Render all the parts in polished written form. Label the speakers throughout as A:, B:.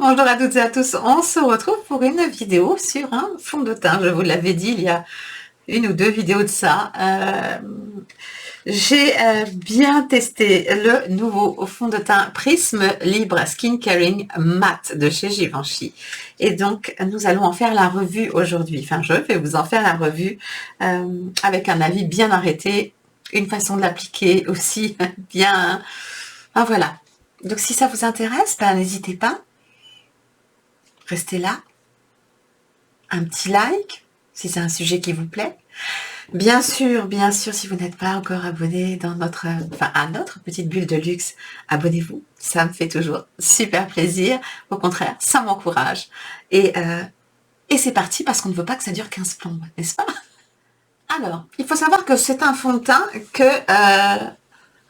A: Bonjour à toutes et à tous, on se retrouve pour une vidéo sur un fond de teint. Je vous l'avais dit il y a une ou deux vidéos de ça. J'ai bien testé le nouveau fond de teint Prisme Libre Skin Caring Matte de chez Givenchy. Et donc, nous allons en faire la revue aujourd'hui. Enfin, je vais vous en faire la revue avec un avis bien arrêté, une façon de l'appliquer aussi bien... Enfin, voilà. Donc, si ça vous intéresse, ben, n'hésitez pas. Restez là, un petit like si c'est un sujet qui vous plaît. Bien sûr, si vous n'êtes pas encore abonné dans à notre petite bulle de luxe, abonnez-vous. Ça me fait toujours super plaisir. Au contraire, ça m'encourage. Et c'est parti parce qu'on ne veut pas que ça dure 15 plombes, n'est-ce pas? Alors, il faut savoir que c'est un fond de teint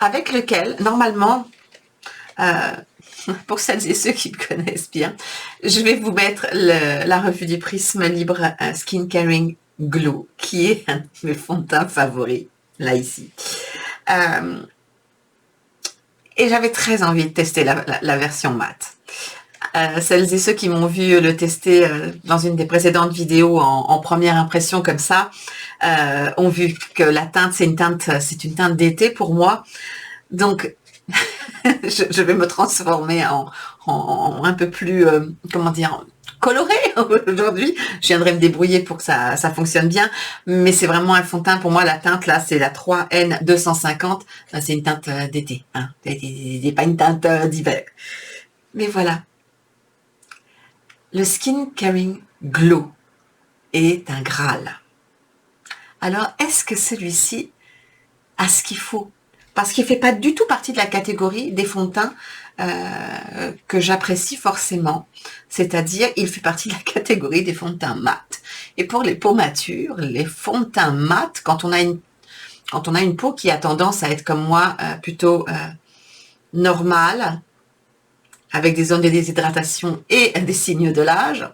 A: avec lequel, normalement, pour celles et ceux qui me connaissent bien, je vais vous mettre la revue du Prisme Libre Skin Caring Glow, qui est un de mes fonds de teint favoris, là, ici. Et j'avais très envie de tester la version mat. Celles et ceux qui m'ont vu le tester dans une des précédentes vidéos en première impression comme ça, ont vu que la teinte, c'est une teinte d'été pour moi. Donc, je vais me transformer en un peu plus, comment dire, coloré aujourd'hui. Je viendrai me débrouiller pour que ça fonctionne bien, mais c'est vraiment un fond de teint. Pour moi, la teinte, là, c'est la 3N250. C'est une teinte d'été, hein. C'est pas une teinte d'hiver. Mais voilà. Le Skin Caring Glow est un Graal. Alors, est-ce que celui-ci a ce qu'il faut? Parce qu'il ne fait pas du tout partie de la catégorie des fonds de teint que j'apprécie forcément. C'est-à-dire, il fait partie de la catégorie des fonds de teint mat. Et pour les peaux matures, les fonds de teint mat, quand on a une peau qui a tendance à être comme moi, plutôt normale, avec des zones de déshydratation et des signes de l'âge,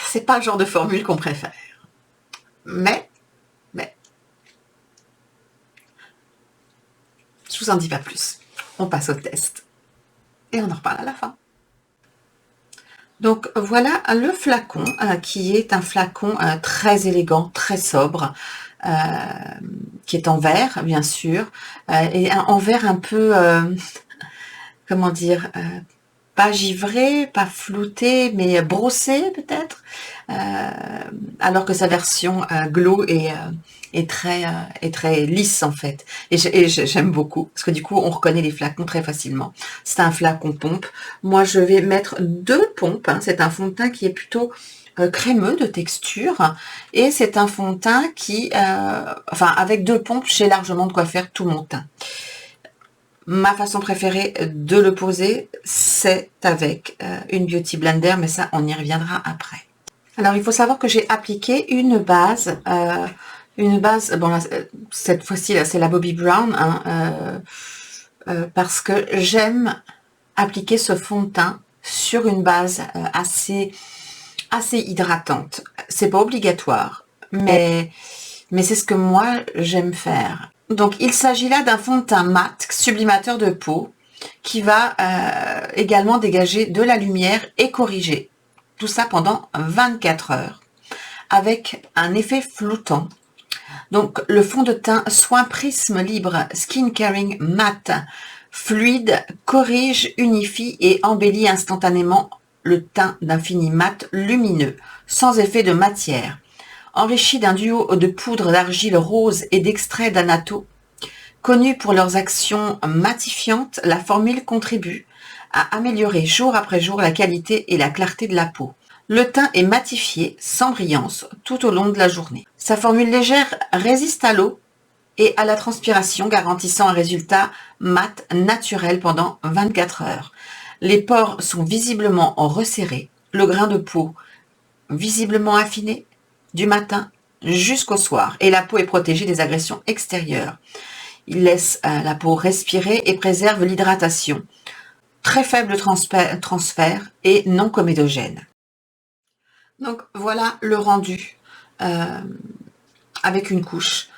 A: c'est pas le genre de formule qu'on préfère. Mais, je vous en dis pas plus. On passe au test. Et on en reparle à la fin. Donc voilà le flacon qui est un flacon très élégant, très sobre, qui est en verre bien sûr, et en verre un peu, comment dire, pas givré, pas flouté, mais brossé peut-être, alors que sa version glow est très lisse en fait. Et j'aime beaucoup, parce que du coup, on reconnaît les flacons très facilement. C'est un flacon pompe. Moi, je vais mettre 2 pompes. Hein. C'est un fond de teint qui est plutôt crémeux de texture. Et c'est un fond de teint qui, avec 2 pompes, j'ai largement de quoi faire tout mon teint. Ma façon préférée de le poser, c'est avec une Beauty Blender, mais ça, on y reviendra après. Alors, il faut savoir que j'ai appliqué une base, bon, là, cette fois-ci, là, c'est la Bobbi Brown, hein, parce que j'aime appliquer ce fond de teint sur une base assez hydratante. C'est pas obligatoire, mais c'est ce que moi, j'aime faire. Donc, il s'agit là d'un fond de teint mat, sublimateur de peau, qui va également dégager de la lumière et corriger. Tout ça pendant 24 heures, avec un effet floutant. Donc, le fond de teint Soin Prisme Libre Skin Caring Matte Fluide corrige, unifie et embellit instantanément le teint d'un fini mat lumineux, sans effet de matière. Enrichi d'un duo de poudre d'argile rose et d'extrait d'anato, connue pour leurs actions matifiantes, la formule contribue à améliorer jour après jour la qualité et la clarté de la peau. Le teint est matifié, sans brillance, tout au long de la journée. Sa formule légère résiste à l'eau et à la transpiration, garantissant un résultat mat naturel pendant 24 heures. Les pores sont visiblement resserrés, le grain de peau visiblement affiné, du matin jusqu'au soir, et la peau est protégée des agressions extérieures. Il laisse la peau respirer et préserve l'hydratation. Très faible transfert et non comédogène. Donc voilà le rendu avec une couche.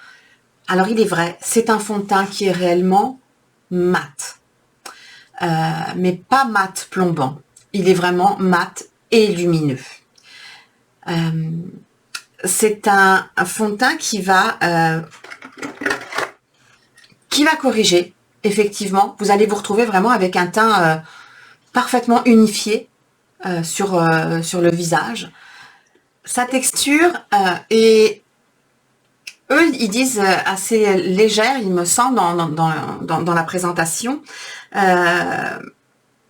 A: Alors il est vrai, c'est un fond de teint qui est réellement mat. mais pas mat plombant. Il est vraiment mat et lumineux. C'est un fond de teint qui va corriger, effectivement. Vous allez vous retrouver vraiment avec un teint parfaitement unifié sur le visage. Sa texture est, eux, ils disent assez légère, il me semble, dans la présentation,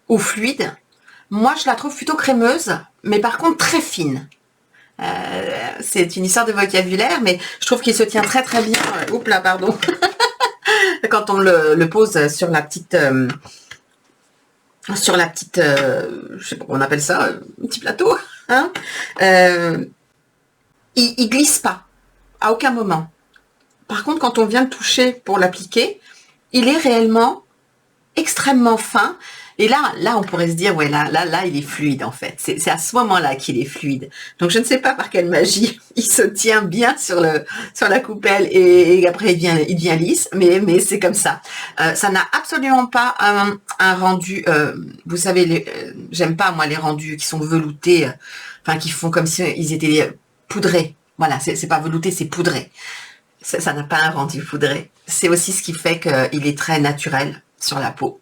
A: ou fluide. Moi, je la trouve plutôt crémeuse, mais par contre très fine. C'est une histoire de vocabulaire, mais je trouve qu'il se tient très très bien. Oups là, pardon. Quand on le pose sur la petite, je sais pas comment on appelle ça, un petit plateau, hein. Il glisse pas à aucun moment. Par contre, quand on vient le toucher pour l'appliquer, il est réellement extrêmement fin. Et là, on pourrait se dire, ouais, là, il est fluide, en fait. C'est à ce moment-là qu'il est fluide. Donc, je ne sais pas par quelle magie il se tient bien sur la coupelle et après, il devient lisse, mais c'est comme ça. Ça n'a absolument pas un rendu, vous savez, j'aime pas, moi, les rendus qui sont veloutés, enfin, qui font comme si ils étaient poudrés. Voilà, c'est pas velouté, c'est poudré. Ça n'a pas un rendu poudré. C'est aussi ce qui fait qu'il est très naturel sur la peau.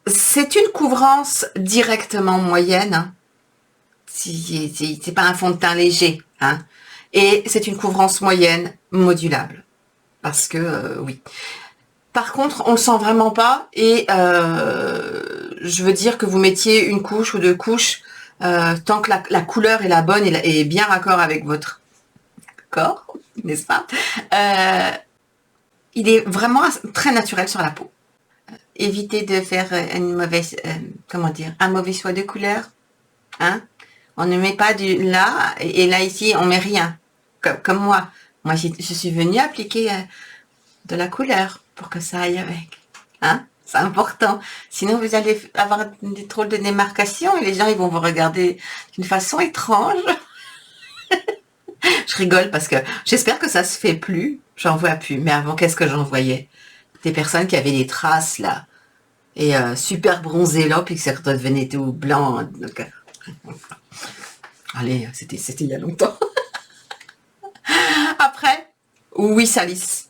A: C'est une couvrance directement moyenne, hein. C'est pas un fond de teint léger, hein. Et c'est une couvrance moyenne modulable. Parce que, oui. Par contre, on le sent vraiment pas. Et je veux dire que vous mettiez une couche ou deux couches, tant que la couleur est la bonne et bien raccord avec votre corps, n'est-ce pas? Il est vraiment très naturel sur la peau. Évitez de faire une mauvaise, un mauvais choix de couleur, hein. On ne met pas là, et là ici, on met rien. Comme moi. Moi, je suis venue appliquer de la couleur pour que ça aille avec, hein. C'est important. Sinon, vous allez avoir des drôles de démarcations et les gens, ils vont vous regarder d'une façon étrange. Je rigole parce que j'espère que ça se fait plus. J'en vois plus. Mais avant, qu'est-ce que j'en voyais? Des personnes qui avaient des traces, là. Et super bronzé là, puis que ça devenait tout blanc. Donc, allez, c'était il y a longtemps. Après, oui, ça lisse.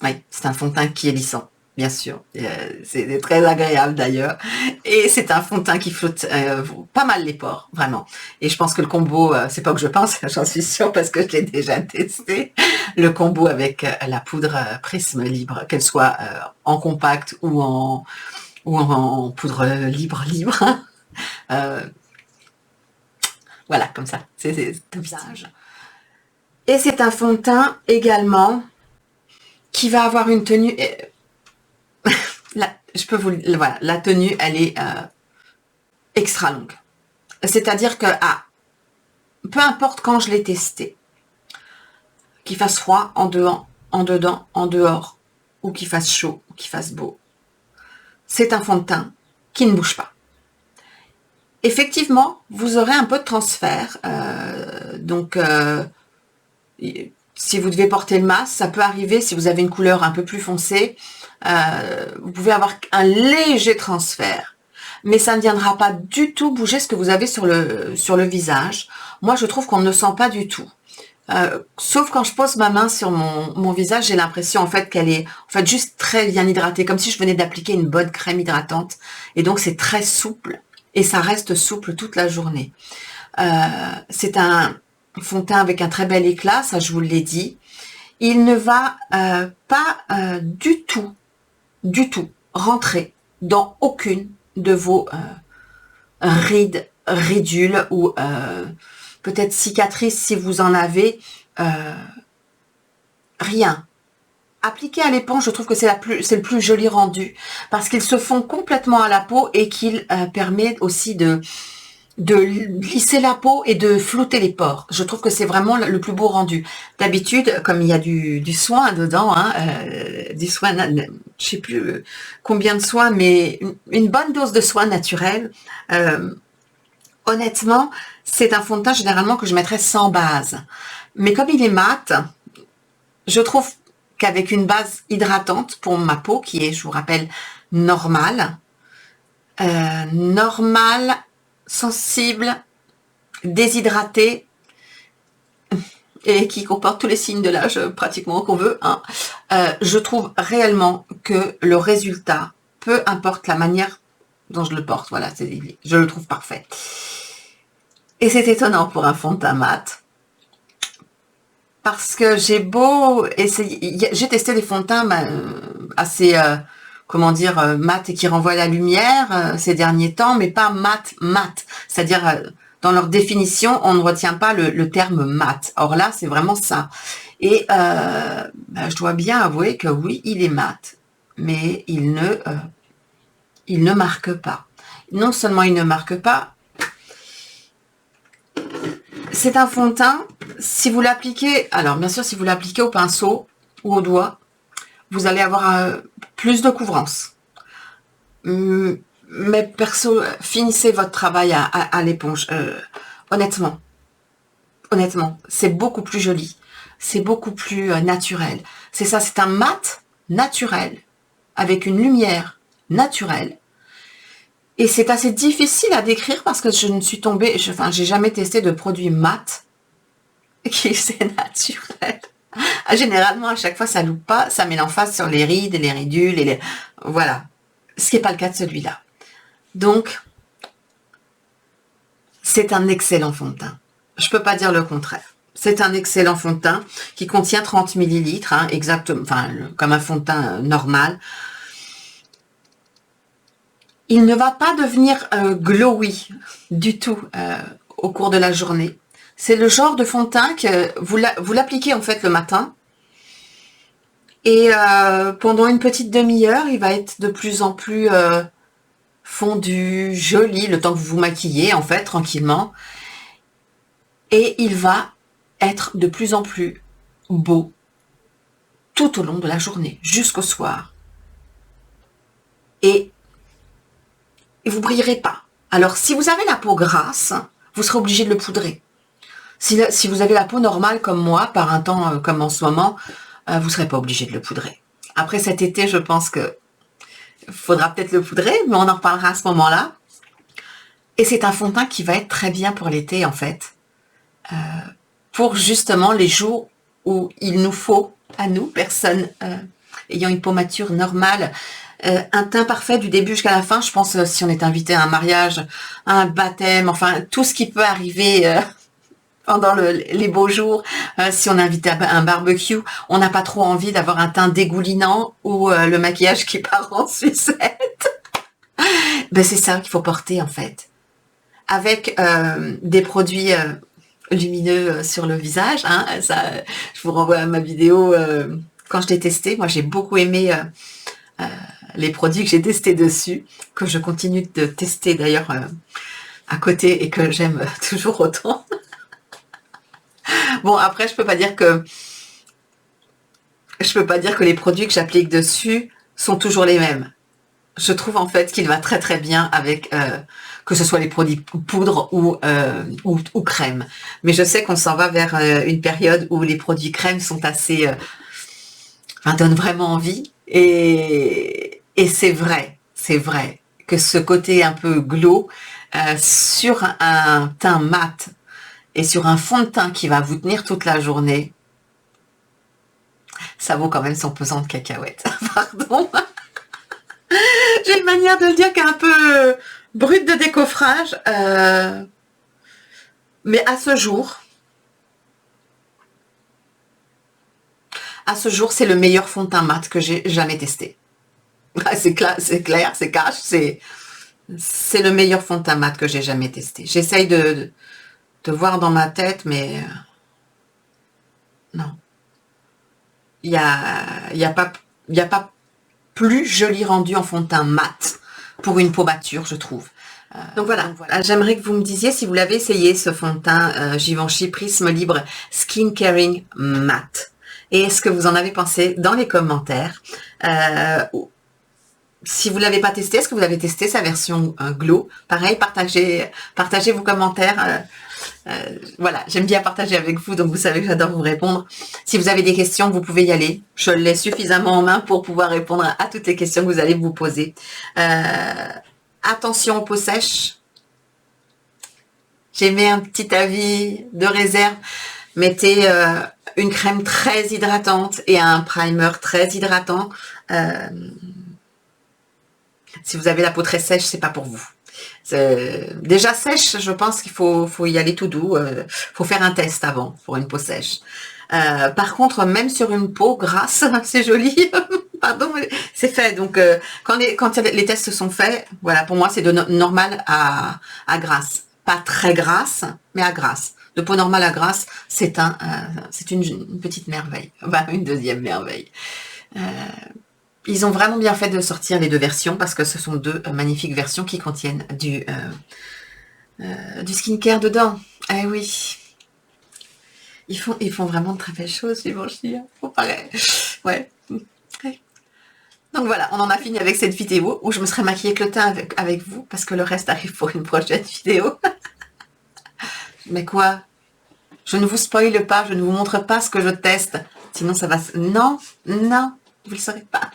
A: Oui, c'est un fond de teint qui est lissant, bien sûr. C'est très agréable d'ailleurs. Et c'est un fond de teint qui flotte pas mal les pores, vraiment. Et je pense que le combo, c'est pas que je pense, j'en suis sûre parce que je l'ai déjà testé, le combo avec la poudre Prisme Libre, qu'elle soit en compact ou en poudre libre. Voilà, comme ça, c'est tout visage. Et c'est un fond de teint également qui va avoir une tenue. Voilà, la tenue, elle est extra longue. C'est-à-dire que peu importe quand je l'ai testé, qu'il fasse froid en dedans, en dehors, ou qu'il fasse chaud, ou qu'il fasse beau, c'est un fond de teint qui ne bouge pas. Effectivement, vous aurez un peu de transfert. Donc, si vous devez porter le masque, ça peut arriver si vous avez une couleur un peu plus foncée. Vous pouvez avoir un léger transfert. Mais ça ne viendra pas du tout bouger ce que vous avez sur le visage. Moi, je trouve qu'on ne le sent pas du tout. Sauf quand je pose ma main sur mon visage, j'ai l'impression en fait qu'elle est juste très bien hydratée, comme si je venais d'appliquer une bonne crème hydratante. Et donc c'est très souple et ça reste souple toute la journée. C'est un fond de teint avec un très bel éclat, ça je vous l'ai dit. Il ne va pas du tout rentrer dans aucune de vos rides, ridules ou peut-être cicatrices si vous en avez, rien. Appliqué à l'éponge, je trouve que c'est le plus joli rendu parce qu'il se fond complètement à la peau et qu'il permet aussi de lisser la peau et de flouter les pores. Je trouve que c'est vraiment le plus beau rendu. D'habitude, comme il y a du soin dedans, hein, du soin, je sais plus combien de soin, mais une bonne dose de soin naturel. Honnêtement, c'est un fond de teint généralement que je mettrais sans base. Mais comme il est mat, je trouve qu'avec une base hydratante pour ma peau, qui est, je vous rappelle, normal, normal, sensible, déshydraté, et qui comporte tous les signes de l'âge pratiquement qu'on veut, hein. Je trouve réellement que le résultat, peu importe la manière dont je le porte, voilà, je le trouve parfait. Et c'est étonnant pour un fond de teint mat, parce que j'ai beau essayer, j'ai testé des fonds de teint assez, comment dire, mat et qui renvoient à la lumière ces derniers temps, mais pas mat, c'est-à-dire dans leur définition, on ne retient pas le terme mat. Or là, c'est vraiment ça. Et je dois bien avouer que oui, il est mat, mais il ne marque pas. Non seulement il ne marque pas, c'est un fond de teint, si vous l'appliquez, alors bien sûr, si vous l'appliquez au pinceau ou au doigt, vous allez avoir plus de couvrance. Mais perso, finissez votre travail à l'éponge. Honnêtement, c'est beaucoup plus joli. C'est beaucoup plus naturel. C'est ça, c'est un mat naturel, avec une lumière naturelle. Et c'est assez difficile à décrire parce que je ne suis tombée, enfin, j'ai jamais testé de produit mat qui c'est naturel. Généralement, à chaque fois, ça loupe pas, ça met l'emphase sur les rides et les ridules et voilà. Ce qui n'est pas le cas de celui-là. Donc, c'est un excellent fond de teint. Je peux pas dire le contraire. C'est un excellent fond de teint qui contient 30 millilitres, hein, exactement, enfin, comme un fond de teint normal. Il ne va pas devenir glowy du tout au cours de la journée. C'est le genre de fond de teint que vous l'appliquez en fait le matin et pendant une petite demi-heure, il va être de plus en plus fondu, joli, le temps que vous vous maquillez en fait tranquillement. Et il va être de plus en plus beau tout au long de la journée, jusqu'au soir. Et vous brillerez pas. Alors, si vous avez la peau grasse, vous serez obligé de le poudrer. Si vous avez la peau normale comme moi, par un temps comme en ce moment, vous ne serez pas obligé de le poudrer. Après cet été, je pense que faudra peut-être le poudrer, mais on en reparlera à ce moment-là. Et c'est un fond de teint qui va être très bien pour l'été, en fait. Pour justement les jours où il nous faut, à nous, personnes ayant une peau mature normale, un teint parfait du début jusqu'à la fin. Je pense si on est invité à un mariage, à un baptême, enfin tout ce qui peut arriver pendant les beaux jours, si on est invité à un barbecue, on n'a pas trop envie d'avoir un teint dégoulinant ou le maquillage qui part en sucette. Ben c'est ça qu'il faut porter en fait, avec des produits lumineux sur le visage. Hein, ça, je vous renvoie à ma vidéo quand je l'ai testé. Moi, j'ai beaucoup aimé les produits que j'ai testés dessus, que je continue de tester d'ailleurs à côté et que j'aime toujours autant. Bon, après, je peux pas dire que les produits que j'applique dessus sont toujours les mêmes. Je trouve en fait qu'il va très très bien avec que ce soit les produits poudre ou crème. Mais je sais qu'on s'en va vers une période où les produits crème sont assez, donnent vraiment envie. Et c'est vrai que ce côté un peu glow sur un teint mat et sur un fond de teint qui va vous tenir toute la journée, ça vaut quand même son pesant de cacahuètes. Pardon. J'ai une manière de le dire qui est un peu brute de décoffrage, mais à ce jour, c'est le meilleur fond de teint mat que j'ai jamais testé. C'est clair, c'est cash, c'est le meilleur fond de teint mat que j'ai jamais testé. J'essaye de voir dans ma tête, mais non. Il y a pas plus joli rendu en fond de teint mat pour une peau mature, je trouve. Donc voilà. J'aimerais que vous me disiez si vous l'avez essayé, ce fond de teint Givenchy Prisme Libre Skin Caring Matte. Et est-ce que vous en avez pensé dans les commentaires Si vous ne l'avez pas testé, est-ce que vous avez testé sa version Glow? Pareil, partagez vos commentaires. Voilà, j'aime bien partager avec vous, donc vous savez que j'adore vous répondre. Si vous avez des questions, vous pouvez y aller. Je le laisse suffisamment en main pour pouvoir répondre à toutes les questions que vous allez vous poser. Attention aux peaux sèches. J'ai mis un petit avis de réserve. Mettez une crème très hydratante et un primer très hydratant. Si vous avez la peau très sèche, c'est pas pour vous. Déjà sèche, je pense qu'il faut y aller tout doux. Faut faire un test avant pour une peau sèche. Par contre, même sur une peau grasse, c'est joli. Pardon, c'est fait. Donc, quand les tests sont faits, voilà, pour moi, c'est de normal à grasse. Pas très grasse, mais à grasse. De peau normale à grasse, c'est une petite merveille. Enfin, une deuxième merveille. Ils ont vraiment bien fait de sortir les deux versions parce que ce sont deux magnifiques versions qui contiennent du skincare dedans. Eh oui. Ils font vraiment de très belles choses, les Givenchy. Faut pareil. Ouais. Donc voilà, on en a fini avec cette vidéo où je me serais maquillée avec le teint avec vous parce que le reste arrive pour une prochaine vidéo. Mais quoi? Je ne vous spoile pas, je ne vous montre pas ce que je teste. Sinon ça va... Non, non, vous ne le saurez pas.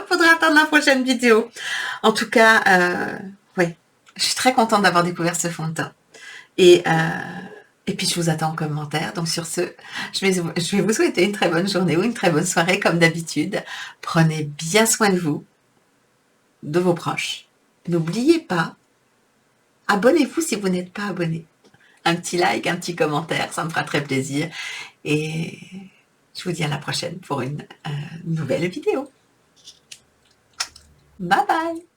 A: Faudra attendre la prochaine vidéo. En tout cas, oui, je suis très contente d'avoir découvert ce fond de teint. Et puis je vous attends en commentaire. Donc sur ce, je vais vous souhaiter une très bonne journée ou une très bonne soirée comme d'habitude. Prenez bien soin de vous, de vos proches. N'oubliez pas, abonnez-vous si vous n'êtes pas abonné. Un petit like, un petit commentaire, ça me fera très plaisir. Et je vous dis à la prochaine pour une nouvelle vidéo. Bye bye!